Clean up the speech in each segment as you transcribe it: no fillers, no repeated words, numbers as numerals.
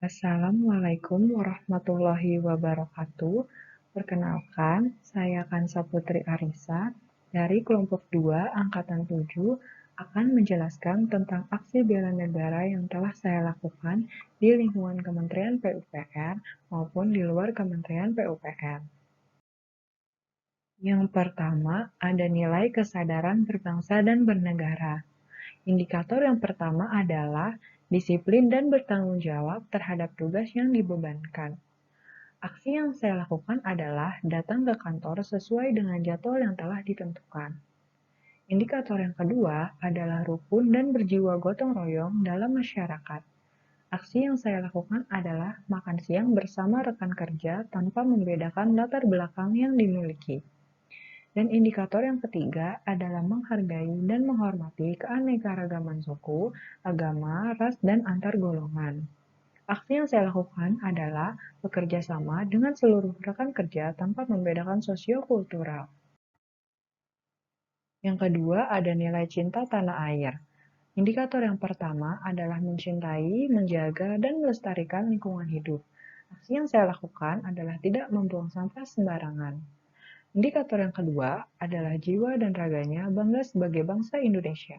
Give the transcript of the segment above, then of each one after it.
Assalamualaikum warahmatullahi wabarakatuh. Perkenalkan, saya Kansa Putri Arisa dari kelompok 2 Angkatan 7 akan menjelaskan tentang aksi bela negara yang telah saya lakukan di lingkungan Kementerian PUPR maupun di luar Kementerian PUPR. Yang pertama, ada nilai kesadaran berbangsa dan bernegara. Indikator yang pertama adalah disiplin dan bertanggung jawab terhadap tugas yang dibebankan. Aksi yang saya lakukan adalah datang ke kantor sesuai dengan jadwal yang telah ditentukan. Indikator yang kedua adalah rukun dan berjiwa gotong royong dalam masyarakat. Aksi yang saya lakukan adalah makan siang bersama rekan kerja tanpa membedakan latar belakang yang dimiliki. Dan indikator yang ketiga adalah menghargai dan menghormati keanekaragaman suku, agama, ras, dan antar golongan. Aksi yang saya lakukan adalah bekerja sama dengan seluruh rekan kerja tanpa membedakan sosiokultural. Yang kedua ada nilai cinta tanah air. Indikator yang pertama adalah mencintai, menjaga, dan melestarikan lingkungan hidup. Aksi yang saya lakukan adalah tidak membuang sampah sembarangan. Indikator yang kedua adalah jiwa dan raganya bangga sebagai bangsa Indonesia.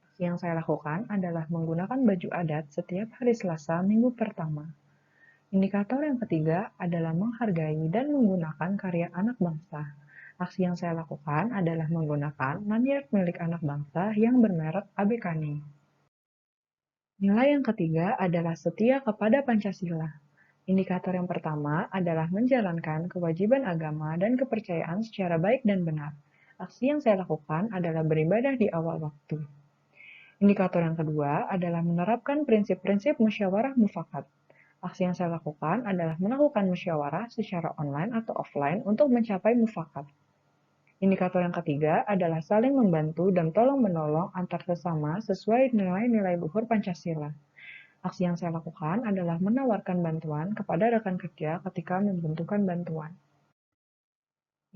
Aksi yang saya lakukan adalah menggunakan baju adat setiap hari Selasa minggu pertama. Indikator yang ketiga adalah menghargai dan menggunakan karya anak bangsa. Aksi yang saya lakukan adalah menggunakan lanyard milik anak bangsa yang bermerek ABKNI. Nilai yang ketiga adalah setia kepada Pancasila. Indikator yang pertama adalah menjalankan kewajiban agama dan kepercayaan secara baik dan benar. Aksi yang saya lakukan adalah beribadah di awal waktu. Indikator yang kedua adalah menerapkan prinsip-prinsip musyawarah mufakat. Aksi yang saya lakukan adalah melakukan musyawarah secara online atau offline untuk mencapai mufakat. Indikator yang ketiga adalah saling membantu dan tolong-menolong antar sesama sesuai nilai-nilai luhur Pancasila. Aksi yang saya lakukan adalah menawarkan bantuan kepada rekan kerja ketika membutuhkan bantuan.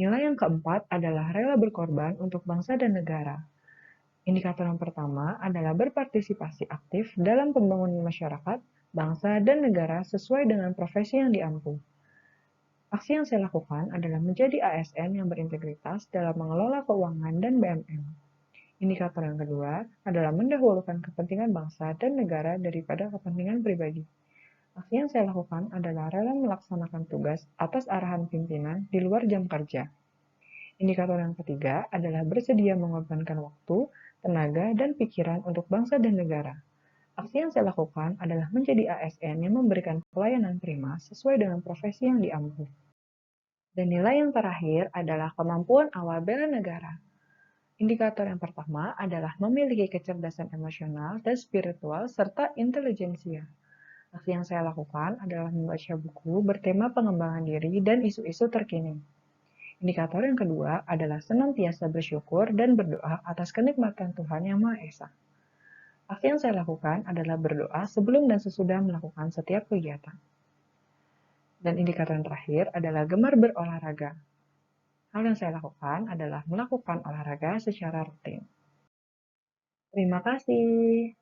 Nilai yang keempat adalah rela berkorban untuk bangsa dan negara. Indikator yang pertama adalah berpartisipasi aktif dalam pembangunan masyarakat, bangsa, dan negara sesuai dengan profesi yang diampu. Aksi yang saya lakukan adalah menjadi ASN yang berintegritas dalam mengelola keuangan dan BMM. Indikator yang kedua adalah mendahulukan kepentingan bangsa dan negara daripada kepentingan pribadi. Aksi yang saya lakukan adalah rela melaksanakan tugas atas arahan pimpinan di luar jam kerja. Indikator yang ketiga adalah bersedia mengorbankan waktu, tenaga, dan pikiran untuk bangsa dan negara. Aksi yang saya lakukan adalah menjadi ASN yang memberikan pelayanan prima sesuai dengan profesi yang diampu. Dan nilai yang terakhir adalah kemampuan awal bela negara. Indikator yang pertama adalah memiliki kecerdasan emosional dan spiritual serta intelijensia. Aksi yang saya lakukan adalah membaca buku bertema pengembangan diri dan isu-isu terkini. Indikator yang kedua adalah senantiasa bersyukur dan berdoa atas kenikmatan Tuhan Yang Maha Esa. Aksi yang saya lakukan adalah berdoa sebelum dan sesudah melakukan setiap kegiatan. Dan indikator yang terakhir adalah gemar berolahraga. Hal yang saya lakukan adalah melakukan olahraga secara rutin. Terima kasih.